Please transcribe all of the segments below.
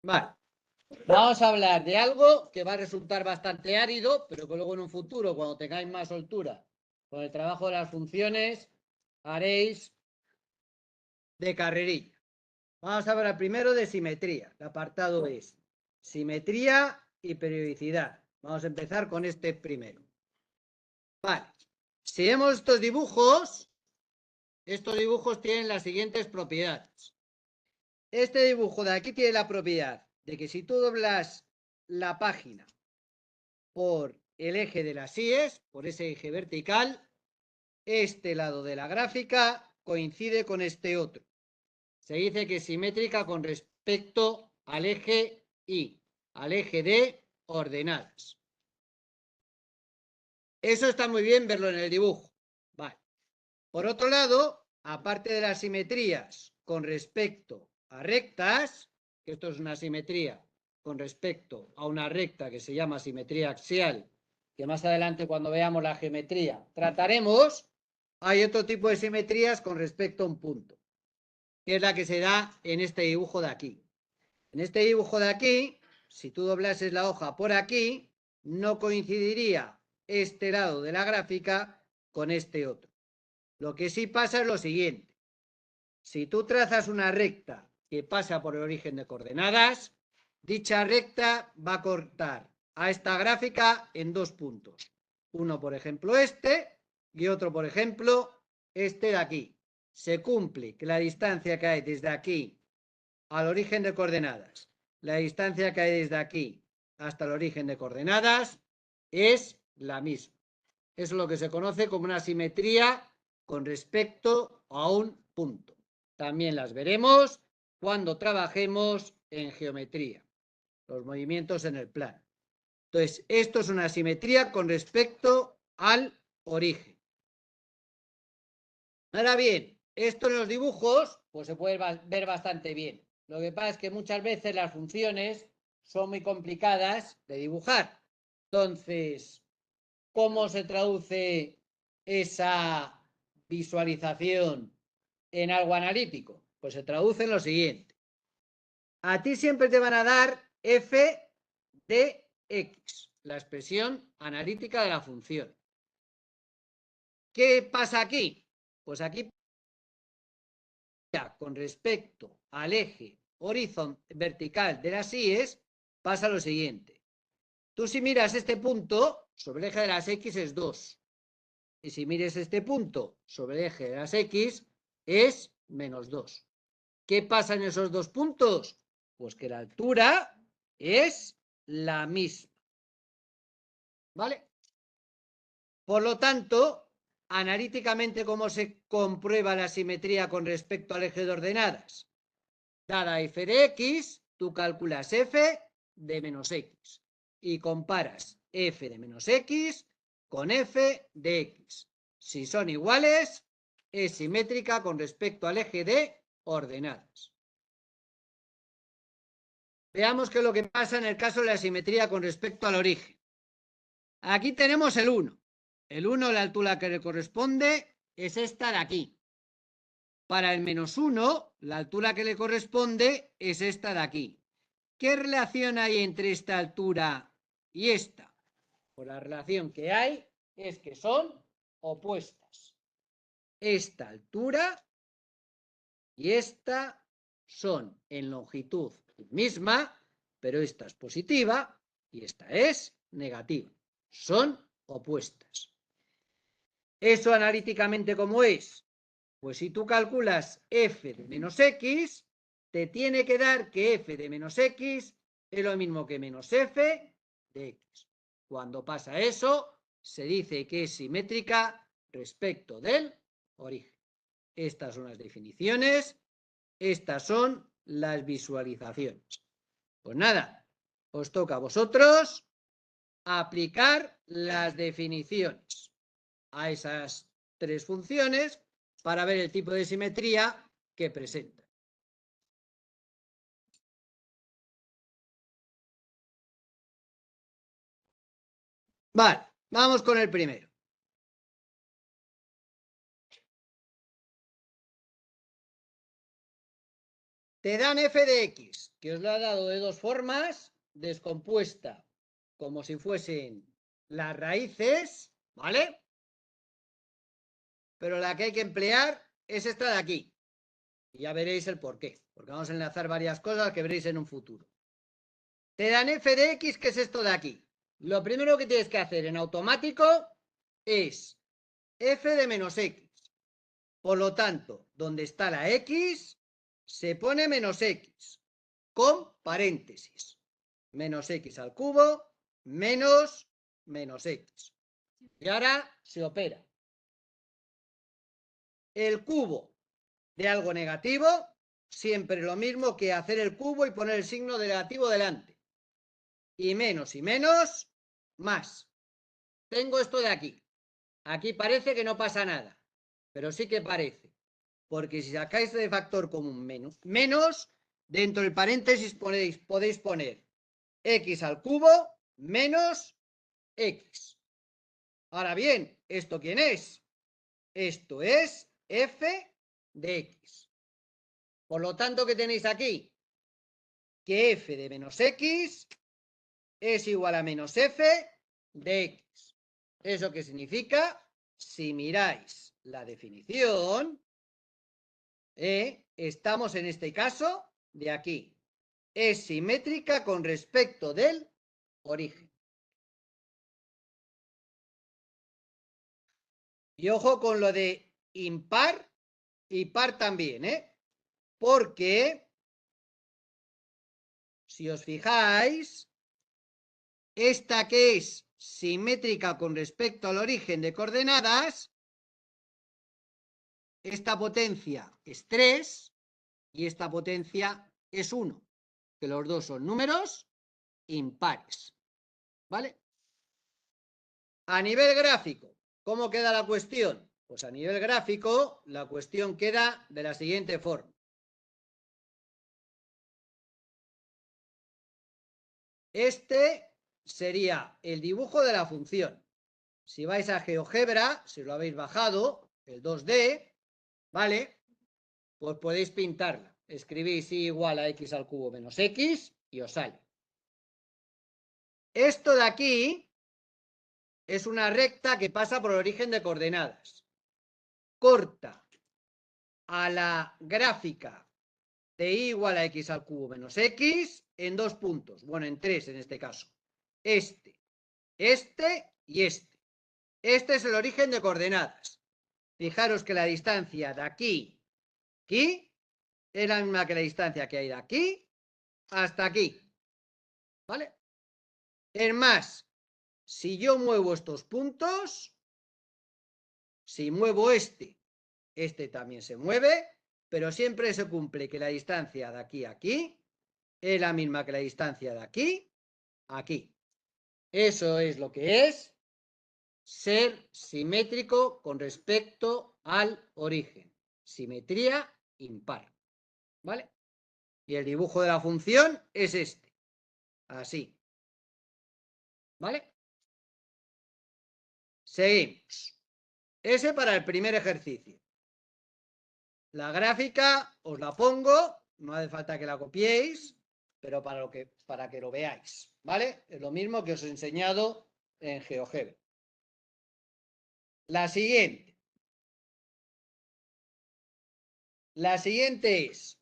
Vale. Vamos a hablar de algo que va a resultar bastante árido, pero que luego en un futuro, cuando tengáis más soltura con el trabajo de las funciones, haréis de carrerilla. Vamos a hablar primero de simetría. El apartado es simetría y periodicidad. Vamos a empezar con este primero. Vale. Si vemos estos dibujos tienen las siguientes propiedades. Este dibujo de aquí tiene la propiedad de que si tú doblas la página por el eje de las íes, por ese eje vertical, este lado de la gráfica coincide con este otro. Se dice que es simétrica con respecto al eje Y, al eje de ordenadas. Eso está muy bien verlo en el dibujo. Vale. Por otro lado, aparte de las simetrías con respecto a rectas, que esto es una simetría con respecto a una recta que se llama simetría axial, que más adelante cuando veamos la geometría trataremos, hay otro tipo de simetrías con respecto a un punto, que es la que se da en este dibujo de aquí. En este dibujo de aquí, si tú doblases la hoja por aquí, no coincidiría este lado de la gráfica con este otro. Lo que sí pasa es lo siguiente. Si tú trazas una recta que pasa por el origen de coordenadas, dicha recta va a cortar a esta gráfica en dos puntos. Uno, por ejemplo, este, y otro, por ejemplo, este de aquí. Se cumple que la distancia que hay desde aquí al origen de coordenadas, la distancia que hay desde aquí hasta el origen de coordenadas, es la misma. Eso es lo que se conoce como una simetría con respecto a un punto. También las veremos cuando trabajemos en geometría, los movimientos en el plano. Entonces, esto es una simetría con respecto al origen. Ahora bien, esto en los dibujos pues se puede ver bastante bien. Lo que pasa es que muchas veces las funciones son muy complicadas de dibujar. Entonces, ¿cómo se traduce esa visualización en algo analítico? Pues se traduce en lo siguiente. A ti siempre te van a dar f de x, la expresión analítica de la función. ¿Qué pasa aquí? Pues aquí, con respecto al eje vertical de las íes, pasa lo siguiente. Tú si miras este punto, sobre el eje de las x es 2. Y si mires este punto sobre el eje de las x, es menos 2. ¿Qué pasa en esos dos puntos? Pues que la altura es la misma. ¿Vale? Por lo tanto, analíticamente, ¿cómo se comprueba la simetría con respecto al eje de ordenadas? Dada f de x, tú calculas f de menos x y comparas f de menos x con f de x. Si son iguales, es simétrica con respecto al eje de ordenadas. Veamos qué es lo que pasa en el caso de la simetría con respecto al origen. Aquí tenemos el 1. El 1, la altura que le corresponde es esta de aquí. Para el menos 1, la altura que le corresponde es esta de aquí. ¿Qué relación hay entre esta altura y esta? Pues la relación que hay es que son opuestas. Esta altura y esta son en longitud misma, pero esta es positiva y esta es negativa. Son opuestas. ¿Eso analíticamente cómo es? Pues si tú calculas f de menos x, te tiene que dar que f de menos x es lo mismo que menos f de x. Cuando pasa eso, se dice que es simétrica respecto del origen. Estas son las definiciones, estas son las visualizaciones. Pues nada, os toca a vosotros aplicar las definiciones a esas tres funciones para ver el tipo de simetría que presenta. Vale, vamos con el primero. Te dan f de x, que os lo ha dado de dos formas, descompuesta como si fuesen las raíces, ¿vale? Pero la que hay que emplear es esta de aquí. Y ya veréis el por qué, porque vamos a enlazar varias cosas que veréis en un futuro. Te dan f de x, que es esto de aquí. Lo primero que tienes que hacer en automático es f de menos x. Por lo tanto, donde está la x, se pone menos x, con paréntesis. Menos x al cubo, menos x. Y ahora se opera. El cubo de algo negativo, siempre lo mismo que hacer el cubo y poner el signo negativo delante. Y menos, más. Tengo esto de aquí. Aquí parece que no pasa nada, pero sí que parece. Porque si sacáis de factor común menos, dentro del paréntesis podéis poner x al cubo menos x. Ahora bien, ¿esto quién es? Esto es f de x. Por lo tanto, ¿qué tenéis aquí? Que f de menos x es igual a menos f de x. ¿Eso qué significa? Si miráis la definición, estamos en este caso de aquí. Es simétrica con respecto del origen. Y ojo con lo de impar y par también, porque si os fijáis, esta que es simétrica con respecto al origen de coordenadas, esta potencia es 3 y esta potencia es 1, que los dos son números impares, ¿vale? A nivel gráfico, ¿cómo queda la cuestión? Pues a nivel gráfico, la cuestión queda de la siguiente forma. Este sería el dibujo de la función. Si vais a GeoGebra, si lo habéis bajado, el 2D, ¿vale? Pues podéis pintarla. Escribís y igual a x al cubo menos x y os sale. Esto de aquí es una recta que pasa por el origen de coordenadas. Corta a la gráfica de y igual a x al cubo menos x en 2 puntos. Bueno, en 3 en este caso. Este y este. Este es el origen de coordenadas. Fijaros que la distancia de aquí es la misma que la distancia que hay de aquí hasta aquí. ¿Vale? Es más, si yo muevo estos puntos, si muevo este también se mueve, pero siempre se cumple que la distancia de aquí a aquí es la misma que la distancia de aquí a aquí. Eso es lo que es ser simétrico con respecto al origen. Simetría impar. ¿Vale? Y el dibujo de la función es este. Así. ¿Vale? Seguimos. Ese para el primer ejercicio. La gráfica os la pongo, no hace falta que la copiéis, pero para que lo veáis. ¿Vale? Es lo mismo que os he enseñado en GeoGebra. La siguiente. La siguiente es,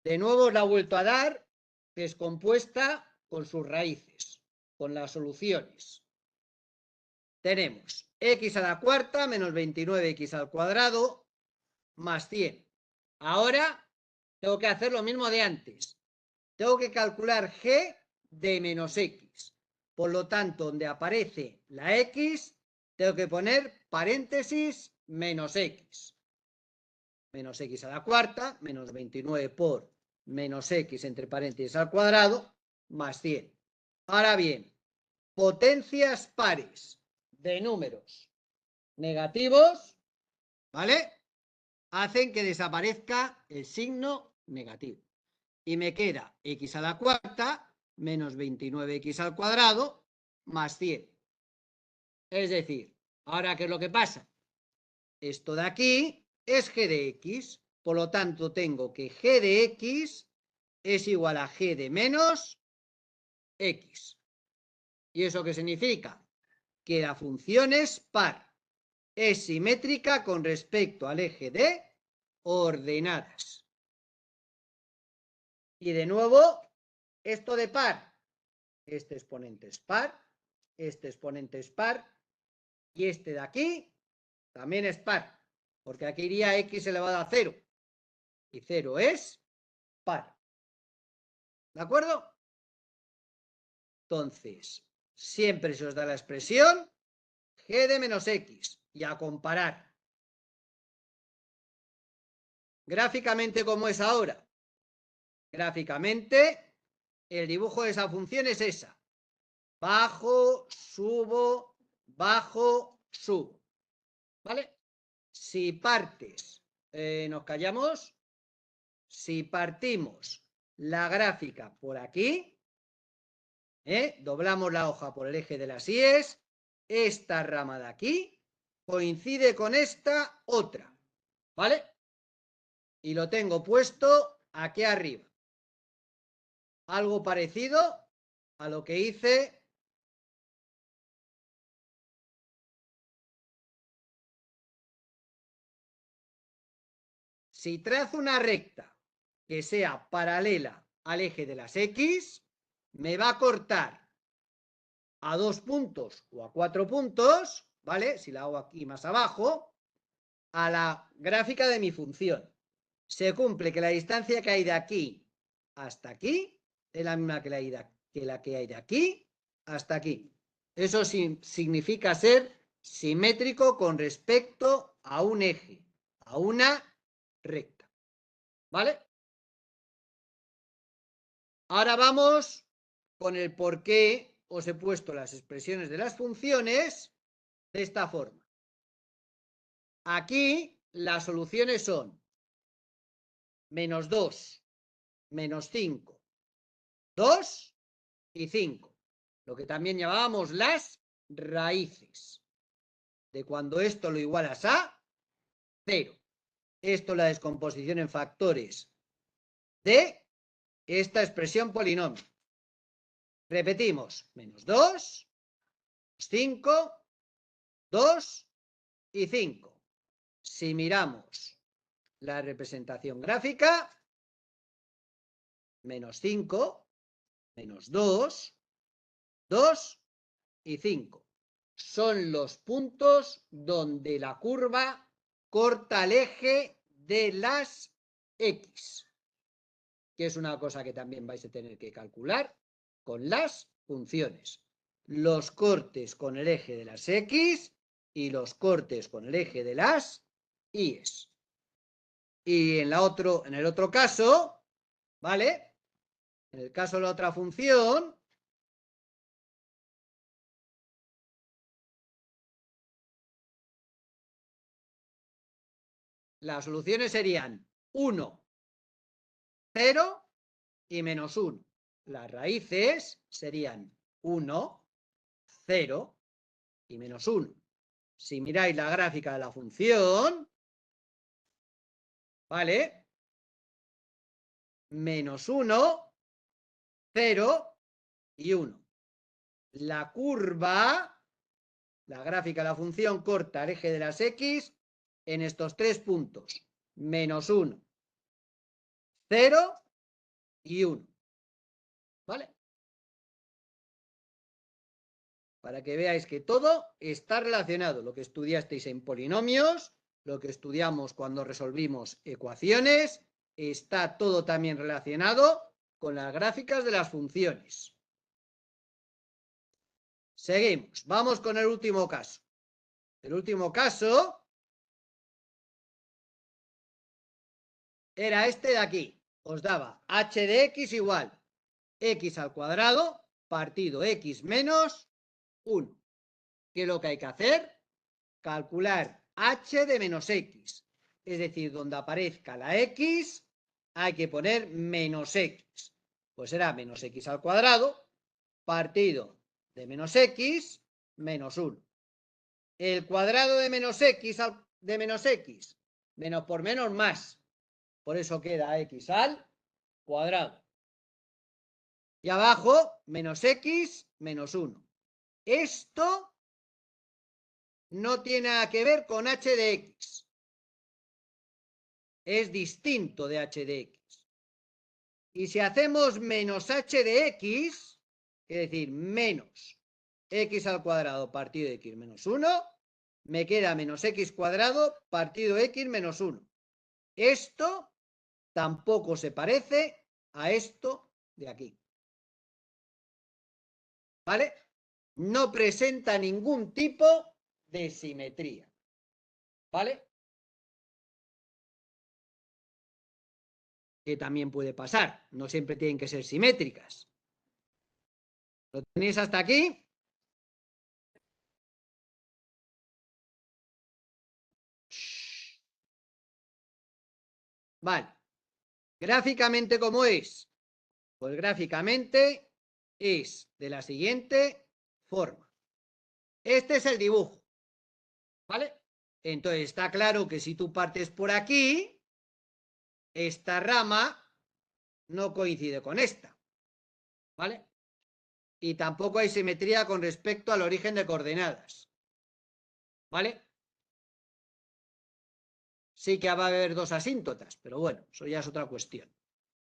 de nuevo os la he vuelto a dar, descompuesta con sus raíces, con las soluciones. Tenemos x a la cuarta menos 29x al cuadrado más 100. Ahora tengo que hacer lo mismo de antes. Tengo que calcular g de menos x. Por lo tanto, donde aparece la x, tengo que poner paréntesis menos x. Menos x a la cuarta, menos 29 por menos x entre paréntesis al cuadrado, más 100. Ahora bien, potencias pares de números negativos, ¿vale? Hacen que desaparezca el signo negativo. Y me queda x a la cuarta menos 29x al cuadrado más 100. Es decir, ¿ahora qué es lo que pasa? Esto de aquí es g de x. Por lo tanto, tengo que g de x es igual a g de menos x. ¿Y eso qué significa? Que la función es par, es simétrica con respecto al eje de ordenadas. Y de nuevo, esto de par, este exponente es par, este exponente es par, y este de aquí también es par, porque aquí iría x elevado a 0, y 0 es par. ¿De acuerdo? Entonces, siempre se os da la expresión g de menos x, y a comparar. Gráficamente, ¿cómo es ahora? Gráficamente, el dibujo de esa función es esa. Bajo, subo, bajo, subo. ¿Vale? Si partes, nos callamos. Si partimos la gráfica por aquí, doblamos la hoja por el eje de las íes, esta rama de aquí coincide con esta otra. ¿Vale? Y lo tengo puesto aquí arriba. Algo parecido a lo que hice si trazo una recta que sea paralela al eje de las X, me va a cortar a 2 puntos o a 4 puntos, ¿vale? Si la hago aquí más abajo, a la gráfica de mi función. Se cumple que la distancia que hay de aquí hasta aquí es la misma que la que hay de aquí hasta aquí. Eso significa ser simétrico con respecto a un eje, a una recta. ¿Vale? Ahora vamos con el por qué os he puesto las expresiones de las funciones de esta forma. Aquí las soluciones son menos 2, menos 5, 2 y 5. Lo que también llamábamos las raíces. De cuando esto lo igualas a 0. Esto es la descomposición en factores de esta expresión polinomio. Repetimos, menos 2, 5, 2 y 5. Si miramos la representación gráfica, menos 5, menos 2, 2 y 5. Son los puntos donde la curva corta el eje de las X, que es una cosa que también vais a tener que calcular con las funciones. Los cortes con el eje de las X y los cortes con el eje de las Y's. Y en el otro caso, ¿vale? En el caso de la otra función, las soluciones serían 1, 0 y menos 1. Las raíces serían 1, 0 y menos 1. Si miráis la gráfica de la función, ¿vale? Menos 1, 0 y 1. La curva, la gráfica de la función corta el eje de las X en estos 3 puntos. Menos 1, 0 y 1. ¿Vale? Para que veáis que todo está relacionado. Lo que estudiasteis en polinomios, lo que estudiamos cuando resolvimos ecuaciones, está todo también relacionado con las gráficas de las funciones. Seguimos. Vamos con el último caso. El último caso era este de aquí. Os daba h de x igual x al cuadrado partido x menos 1. ¿Qué es lo que hay que hacer? Calcular h de menos x. Es decir, donde aparezca la x hay que poner menos x. Pues será menos x al cuadrado partido de menos x menos 1. El cuadrado de menos x menos por menos más. Por eso queda x al cuadrado. Y abajo, menos x menos 1. Esto no tiene nada que ver con h de x. Es distinto de h de x. Y si hacemos menos h de x, es decir, menos x al cuadrado partido de x menos 1, me queda menos x cuadrado partido de x menos 1. Esto tampoco se parece a esto de aquí. ¿Vale? No presenta ningún tipo de simetría. ¿Vale? Que también puede pasar. No siempre tienen que ser simétricas. ¿Lo tenéis hasta aquí? Vale. Gráficamente, ¿cómo es? Pues gráficamente es de la siguiente forma. Este es el dibujo. ¿Vale? Entonces está claro que si tú partes por aquí, esta rama no coincide con esta. ¿Vale? Y tampoco hay simetría con respecto al origen de coordenadas. ¿Vale? Sí que va a haber dos asíntotas, pero bueno, eso ya es otra cuestión.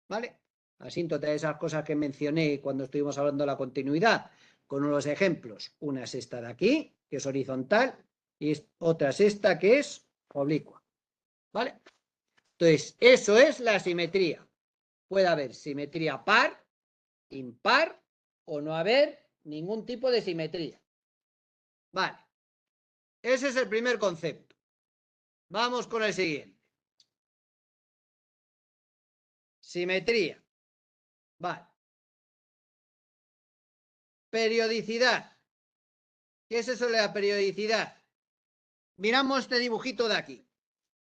¿Vale? Asíntota de esas cosas que mencioné cuando estuvimos hablando de la continuidad, con unos ejemplos. Una es esta de aquí, que es horizontal, y otra es esta, que es oblicua. ¿Vale? Entonces, eso es la simetría. Puede haber simetría par, impar, o no haber ningún tipo de simetría. Vale. Ese es el primer concepto. Vamos con el siguiente. Simetría. Vale. Periodicidad. ¿Qué es eso de la periodicidad? Miramos este dibujito de aquí.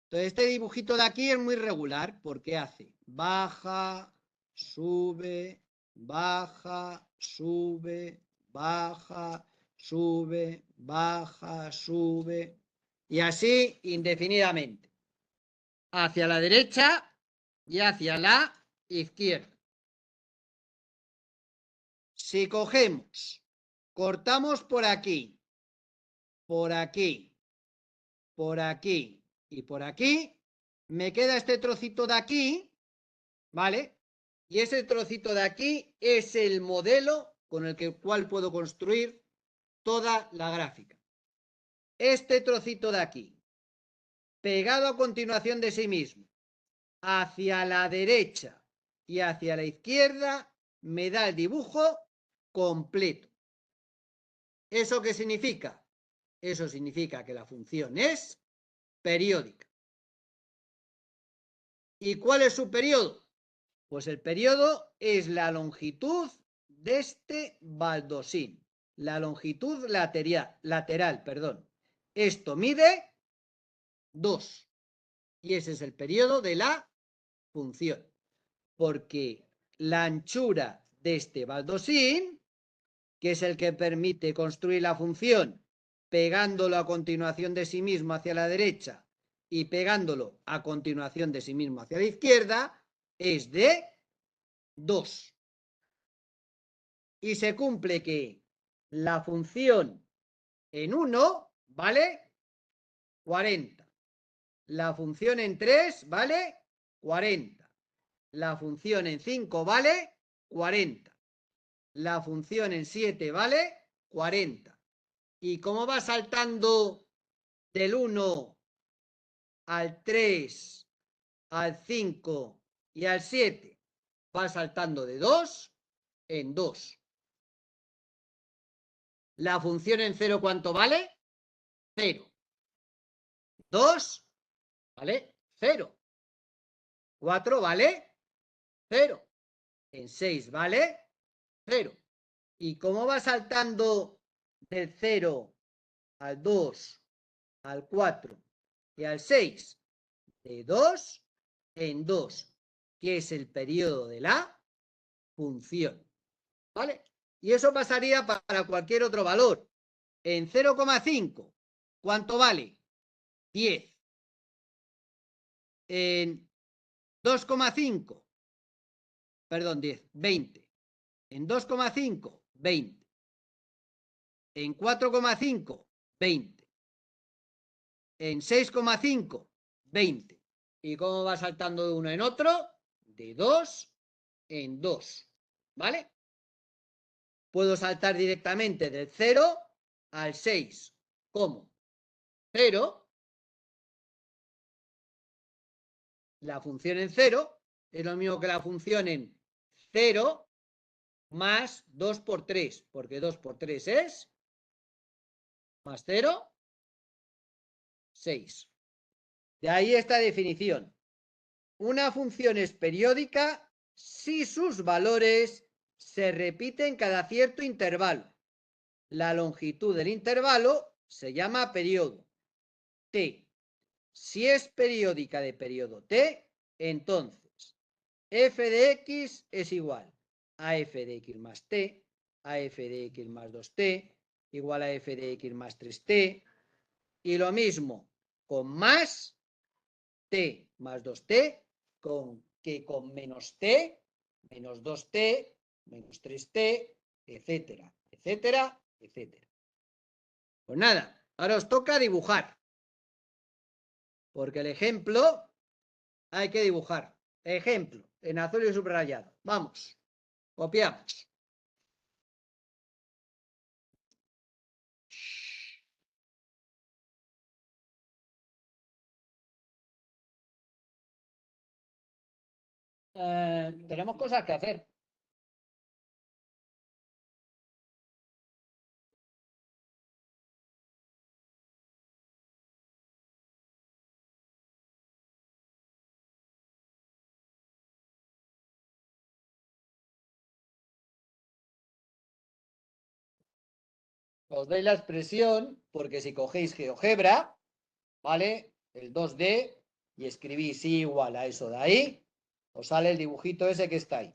Entonces, este dibujito de aquí es muy regular porque hace baja, sube, baja, sube, baja, sube, baja, sube, y así indefinidamente. Hacia la derecha y hacia la izquierda. Si cogemos, cortamos por aquí, por aquí, por aquí y por aquí, me queda este trocito de aquí, ¿vale? Y ese trocito de aquí es el modelo con el cual puedo construir toda la gráfica. Este trocito de aquí, pegado a continuación de sí mismo, hacia la derecha y hacia la izquierda, me da el dibujo completo. ¿Eso qué significa? Eso significa que la función es periódica. ¿Y cuál es su periodo? Pues el periodo es la longitud de este baldosín, la longitud lateral, perdón. Esto mide 2 y ese es el periodo de la función, porque la anchura de este baldosín, que es el que permite construir la función pegándolo a continuación de sí mismo hacia la derecha y pegándolo a continuación de sí mismo hacia la izquierda, es de 2. Y se cumple que la función en 1 vale 40. La función en 3 vale 40. La función en 5 vale 40. La función en 7 vale 40. ¿Y cómo va saltando del 1 al 3, al 5 y al 7? Va saltando de 2 en 2. La función en 0, ¿cuánto vale? 0. 2 vale 0. 4 vale 0. En 6 vale 0. ¿Y cómo va saltando del 0 al 2, al 4 y al 6? De 2 en 2, que es el periodo de la función. ¿Vale? Y eso pasaría para cualquier otro valor. En 0,5, ¿cuánto vale? 10. En 2,5. Perdón, 10, 20. En 2,5, 20. En 4,5, 20. En 6,5, 20. ¿Y cómo va saltando de uno en otro? De 2 en 2. ¿Vale? Puedo saltar directamente del 0 al 6. ¿Cómo? 0, la función en 0 es lo mismo que la función en 0 más 2 por 3, porque 2 por 3 es más 0, 6. De ahí esta definición. Una función es periódica si sus valores se repiten cada cierto intervalo. La longitud del intervalo se llama periodo t. Si es periódica de periodo t, entonces f de x es igual a f de x más t, a f de x más 2t, igual a f de x más 3t, y lo mismo con más t más 2t, que con menos t, menos 2t, menos 3t, etcétera, etcétera, etcétera. Pues nada, ahora os toca dibujar, porque el ejemplo hay que dibujar. Ejemplo, en azul y subrayado. Vamos, copiamos. Tenemos cosas que hacer. Os doy la expresión porque si cogéis GeoGebra, ¿vale? El 2D y escribís I igual a eso de ahí, os sale el dibujito ese que está ahí.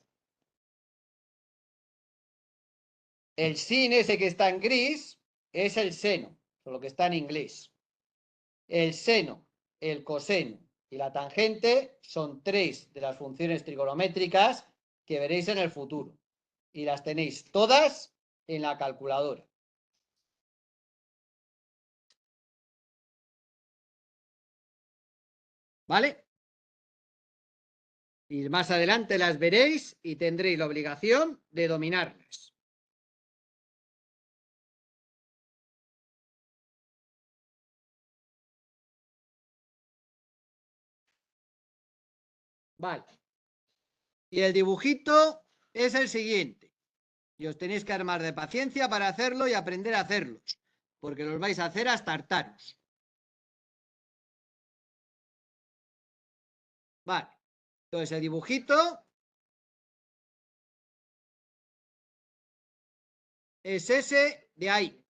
El sin ese que está en gris es el seno, solo que está en inglés. El seno, el coseno y la tangente son tres de las funciones trigonométricas que veréis en el futuro. Y las tenéis todas en la calculadora. ¿Vale? Y más adelante las veréis y tendréis la obligación de dominarlas. Vale. Y el dibujito es el siguiente. Y os tenéis que armar de paciencia para hacerlo y aprender a hacerlos, porque los vais a hacer hasta hartaros. Vale. Entonces el dibujito es ese de ahí.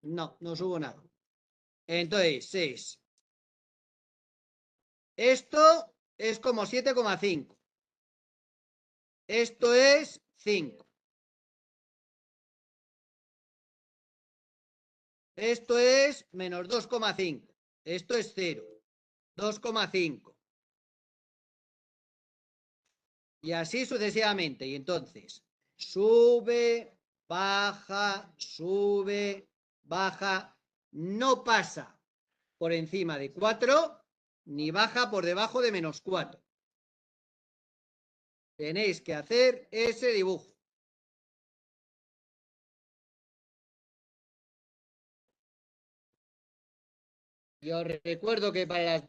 No, no subo nada. Entonces esto es como 7,5. Esto es 5. Esto es menos 2,5. Esto es 0. 2,5. Y así sucesivamente. Y entonces, sube, baja, no pasa por encima de 4, ni baja por debajo de menos 4. Tenéis que hacer ese dibujo. Y os recuerdo que para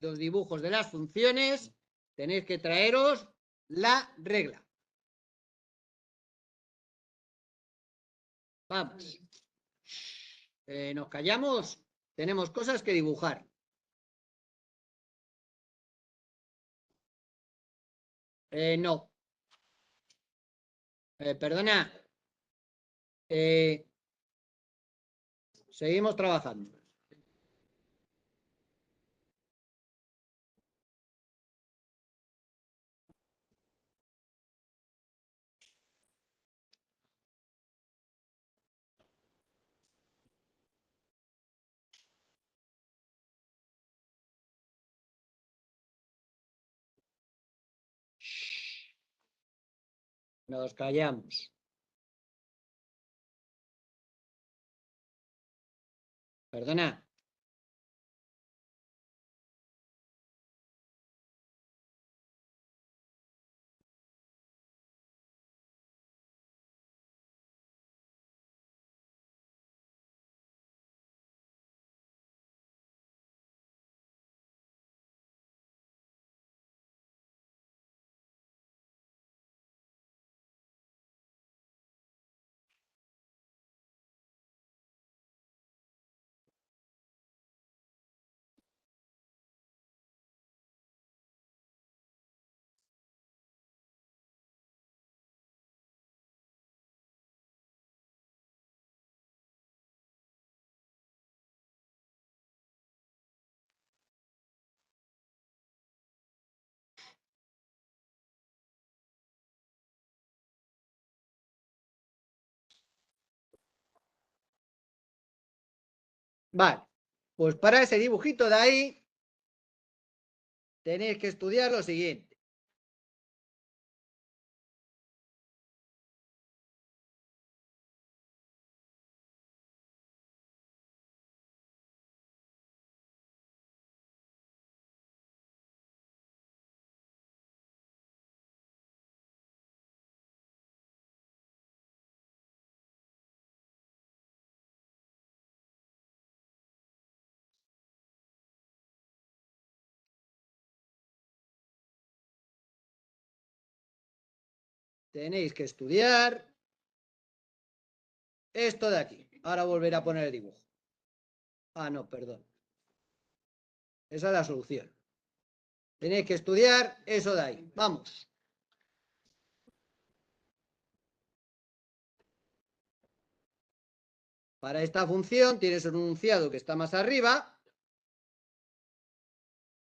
los dibujos de las funciones tenéis que traeros la regla. Vamos. Nos callamos. Tenemos cosas que dibujar. No. Perdona. Seguimos trabajando. Nos callamos. Perdona. Vale, pues para ese dibujito de ahí tenéis que estudiar lo siguiente. Tenéis que estudiar esto de aquí. Ahora volveré a poner el dibujo. Ah, no, perdón. Esa es la solución. Tenéis que estudiar eso de ahí. Vamos. Para esta función tienes un enunciado que está más arriba.